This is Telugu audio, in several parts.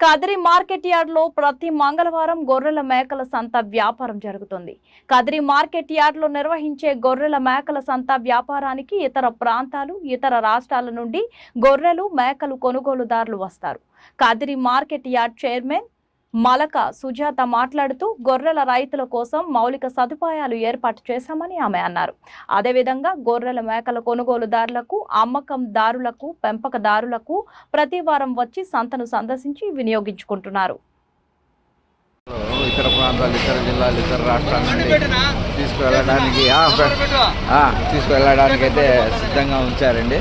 కదిరి మార్కెట్ యార్డ్ లో ప్రతి మంగళవారం గొర్రెల మేకల సంత వ్యాపారం జరుగుతుంది. కదిరి మార్కెట్ యార్డ్ లో నిర్వహించే గొర్రెల మేకల సంత వ్యాపారానికి ఇతర ప్రాంతాలు, ఇతర రాష్ట్రాల నుండి గొర్రెలు, మేకలు కొనుగోలుదారులు వస్తారు. Kadiri market yard chairman Malaka Sujatha మాట్లాడుతూ గొర్రెల రైతుల కోసం మౌలిక సదుపాయాలు ఏర్పాటు చేశామని ఆమె అన్నారు. అదేవిధంగా గొర్రెల మేకల కొనుగోలుదారులకు, అమ్మకందారులకు, పెంపకదారులకు ప్రతి వారం వచ్చి సంతను సందర్శించి వినియోగించుకుంటున్నారు. ఇతర ప్రాంతాలు, ఇతర జిల్లాలు, ఇతర రాష్ట్రాల నుండి తీసుకువెళ్ళడానికి అయితే సిద్ధంగా ఉంచారండి.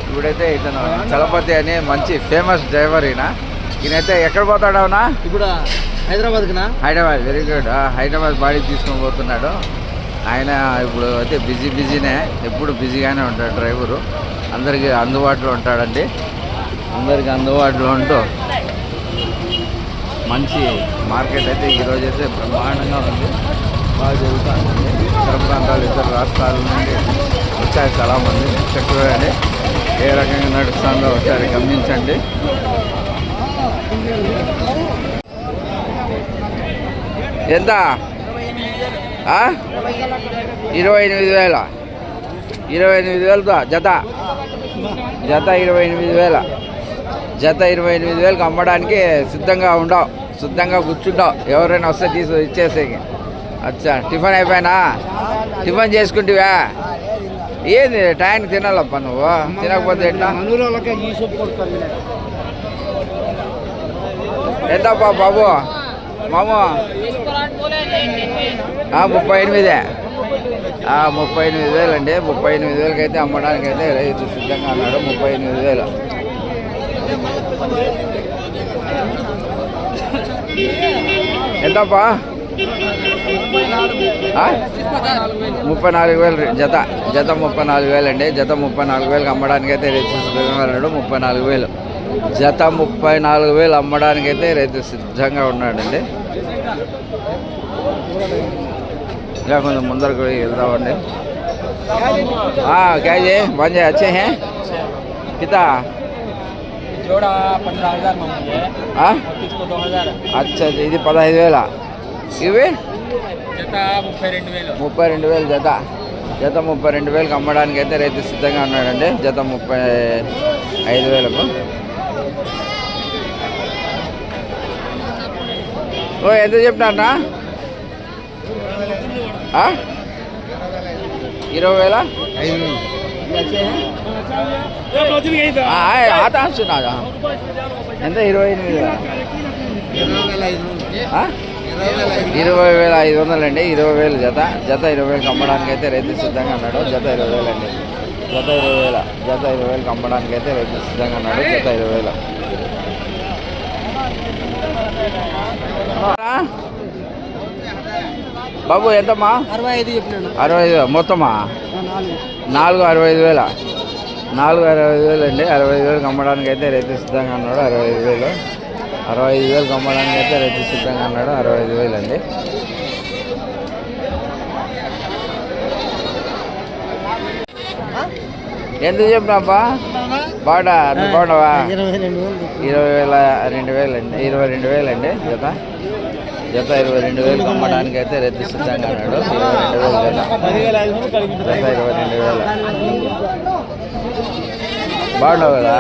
ఇప్పుడైతే ఇతను చలపతి అని మంచి ఫేమస్ డ్రైవర్ ఈయనైతే ఎక్కడ పోతాడు? అవునా, ఇప్పుడు Hyderabad. Very good. Hyderabad body తీసుకొని పోతున్నాడు ఆయన. ఇప్పుడు అయితే బిజీనే, ఎప్పుడు బిజీగానే ఉంటాడు డ్రైవరు. అందరికీ అందుబాటులో ఉంటాడండి. అందరికీ అందుబాటులో ఉంటూ మంచి మార్కెట్ అయితే ఈరోజు అయితే బ్రహ్మాండంగా ఉంది, బాగా జరుగుతుందండి. ఇతర ప్రాంతాలు, ఇతర రాష్ట్రాల నుండి వచ్చారు చాలామంది. చక్కగా ఏ రకంగా నడుస్తుందో ఒకసారి గమనించండి. ఎంత? 28,000. 28,000 జత. 28,000. జత 28,000కి అమ్మడానికి సిద్ధంగా కూర్చుంటావు. ఎవరైనా వస్తే ఇచ్చేసేకి. అచ్చా, టిఫిన్ అయిపోయినా? టిఫిన్ చేసుకుంటావా? ఏంది టైంకి తినాలప్ప నువ్వు? తినకపోతే ఎట్లా? ఎంతప్పా బాబు మాము? 38,000. 38,000 అండి. 38,000కి అయితే అమ్మడానికి అయితే రైతు సిద్ధంగా అన్నాడు. 38,000. ఎంతప్పా? 34,000 జత. 34,000 అండి. జత 34,000కి అమ్మడానికి అయితే రైతు సిద్ధంగా ఉన్నాడు. 34,000 జత. 34,000 అమ్మడానికి అయితే రైతు సిద్ధంగా ఉన్నాడండి. ఇంకా కొంచెం ముందరకు వెళ్దామండి. కేజీ బంజే వచ్చే కితా? అచ్చా, ఇది 15,000. ఇవి 32,000 జత. జత 32,000కి అమ్మడానికి అయితే రైతు సిద్ధంగా ఉన్నాడండి. జత 35,000కు. ఎంత చెప్పినా? 20,000. ఆత అంటున్నా ఎంత? 28,000. 20,500 అండి. 20,000 జత. జత 20,000కి అమ్మడానికి అయితే రైతు సిద్ధంగా అన్నాడు. జత 20,000 అండి. జత 20,000. జత 20,000కి అమ్మడానికి అయితే రైతు సిద్ధంగా అన్నాడు. జత 20,000. బాబు ఎంతమ్మా? 65 మొత్తమా? 65,000. 65,000 అండి. 65,000కి అమ్మడానికి అయితే రైతు సిద్ధంగా అన్నాడు. 65,000. 65,000కి అమ్మడానికి అయితే రైతు సిద్ధంగా అన్నాడు. 65,000 అండి. ఎంత చెప్పినాపా? బాగుండా? నువ్వు బాగుండవా? 22,000 అండి. 22,000 అండి జత. జత 22,000కి అమ్మడానికి అయితే రైతు సిద్ధంగా అన్నాడు. 22,000 జత. జత 22,000. బాగుండవు కదా?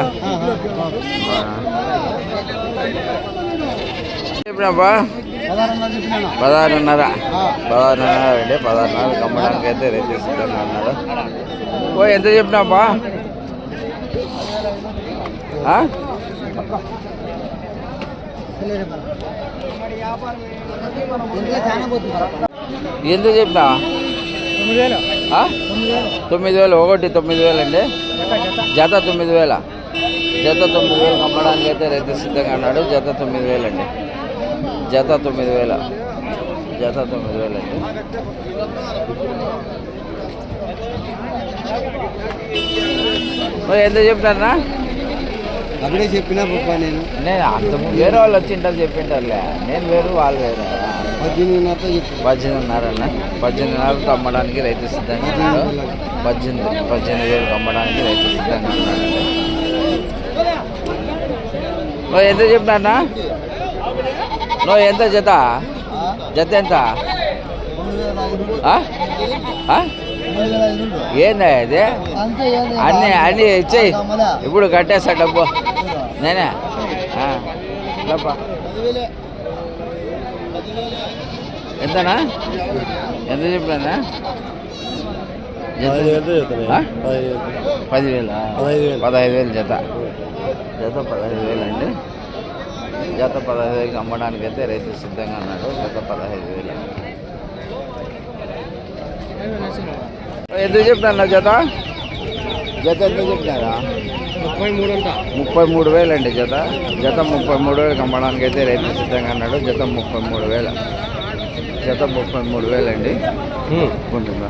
చెప్పినాపా? 16,500. 16,500 అండి. 16,500కి అమ్మడానికి అయితే రైతు సిద్ధంగా అన్నాడు. ఎంత చెప్పినాపా? ఎందుకు చెప్పినా? 9,000. ఒకటి 9,000 అండి. జత 9,000. జత 9,000కి అమ్మడానికి అయితే రైతు సిద్ధంగా అన్నాడు. జత 9,000 అండి. జత 9,000. జత 9,000 అండి. ఎంత చెప్పినారా? అప్పుడే చెప్పినా నేను అంత వేరే వాళ్ళు వచ్చింటారు చెప్పింటారులే. నేను వేరు, వాళ్ళు వేరు. 18,500 అన్న. 18,500కి అమ్మడానికి రైతు సిద్ధంగా ఉన్నాడు. 18,000కి అమ్మడానికి రైతు సిద్ధంగా ఉన్నాడండి. నువ్వు ఎంత చెప్పినా నువ్వు ఎంత జత జత ఎంత ఏందా ఇది అన్నీ ఇచ్చేయి ఇప్పుడు కట్టేస్తా డబ్బు నేనే డబ్బా ఎంతనా ఎంత చెప్పినా 10,000 15,000 జత 15,000 అండి జత 15,000 అమ్మడానికి అయితే రైతు సిద్ధంగా ఉన్నాడు జత 15,000 ఎంత చెప్తున్నా జత జత ఎంత చెప్తున్నారా 33,000 అండి జత 33,000 అమ్మడానికి అయితే రైతు సిద్ధంగా అన్నాడు జత 33,000 జత 33,000 అండి కొంటుందా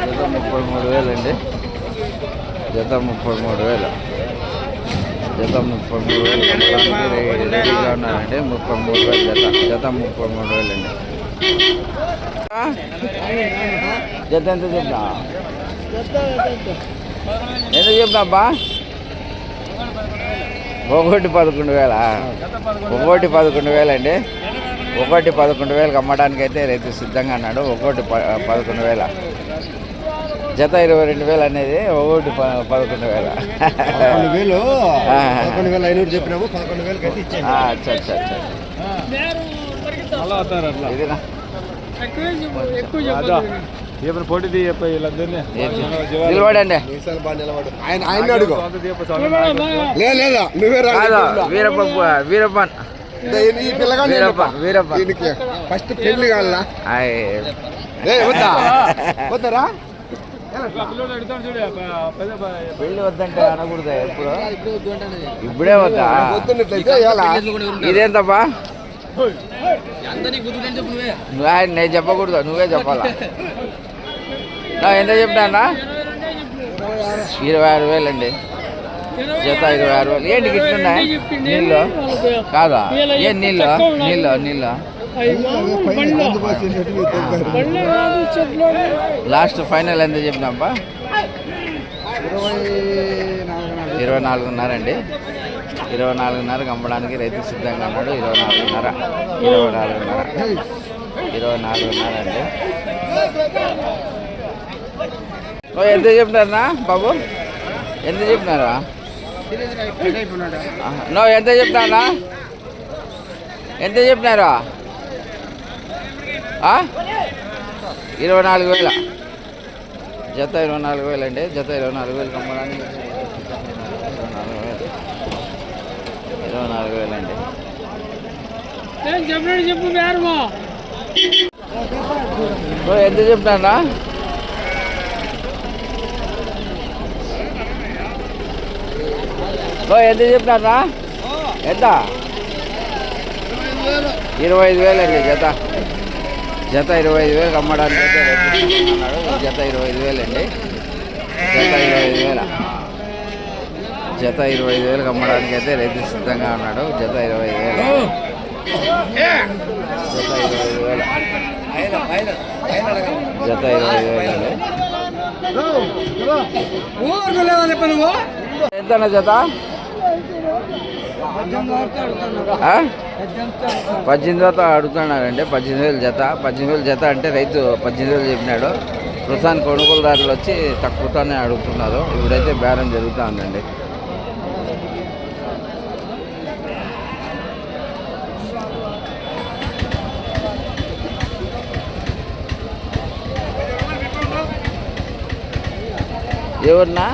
జత 33,000 అండి జత 33,000 జత 33,000 అమ్మడానికి రెడీగా ఉన్నారండి 33,000 జత 33,000 అండి జత ఎంత చెప్తా ఎంత చెప్తాబ్బా 11,000 11,000 అండి 11,000 అమ్మడానికి అయితే రైతు సిద్ధంగా అన్నాడు 11,000 జత 22,000 అనేది 11,000 11,500 చెప్పినాము 11,000 కట్టి ఇచ్చాను. అచ్చా అచ్చా అచ్చా ఇదేనా నిలబడండి ఆయన అడుగు లేదా నువ్వే కాదు వీరప్పన్ ఈ పిల్లగాడు వీరప్పన్ దీనికి ఫస్ట్ పెళ్లి కావాలా వద్దరా పెళ్లి వద్దంటే అనకూడదా ఎప్పుడు ఇప్పుడే వద్దా వద్దున్నట్లయితే ఇదేంతప్పా నేను చెప్పకూడదు నువ్వే చెప్పాలా ఎంత చెప్పినా 26,000 అండి జత 26,000 ఏంటి గిట్లున్నాయి నీళ్ళు కాదా ఏం నీళ్ళు లాస్ట్ ఫైనల్ ఎంత చెప్పినాపా 24,500 అండి 24,500 అమ్మడానికి రైతు సిద్ధంగా ఉన్నాడు 24,500 అండి ఎంత చెప్పినారా బాబు ఎంత చెప్పినారా ఎంత చెప్పినారా ఎంత చెప్పినారా 24,000 జత 24,000 అండి జత 24,000 అమ్మడానికి 24,000 అండి ఎంత చెప్తానా ఎంత చెప్పినారా ఎంత 25,000 అండి జత 25,000 అమ్మడానికి అయితే అన్నాడు జత 25,000 అండి జత 25,000 అమ్మడానికి అయితే రైతు సిద్ధంగా ఉన్నాడు జత 25,000 జత 25,000 ఎంతనా జత 18,000 అడుగుతున్నారండి 18,000 జత 18,000 జత అంటే రైతు 18,000 చెప్పినాడు ప్రస్తుతానికి కొనుగోలుదారులు వచ్చి తక్కువతోనే అడుగుతున్నారు ఇప్పుడైతే బేరం జరుగుతూ ఉందండి ఎవరన్నా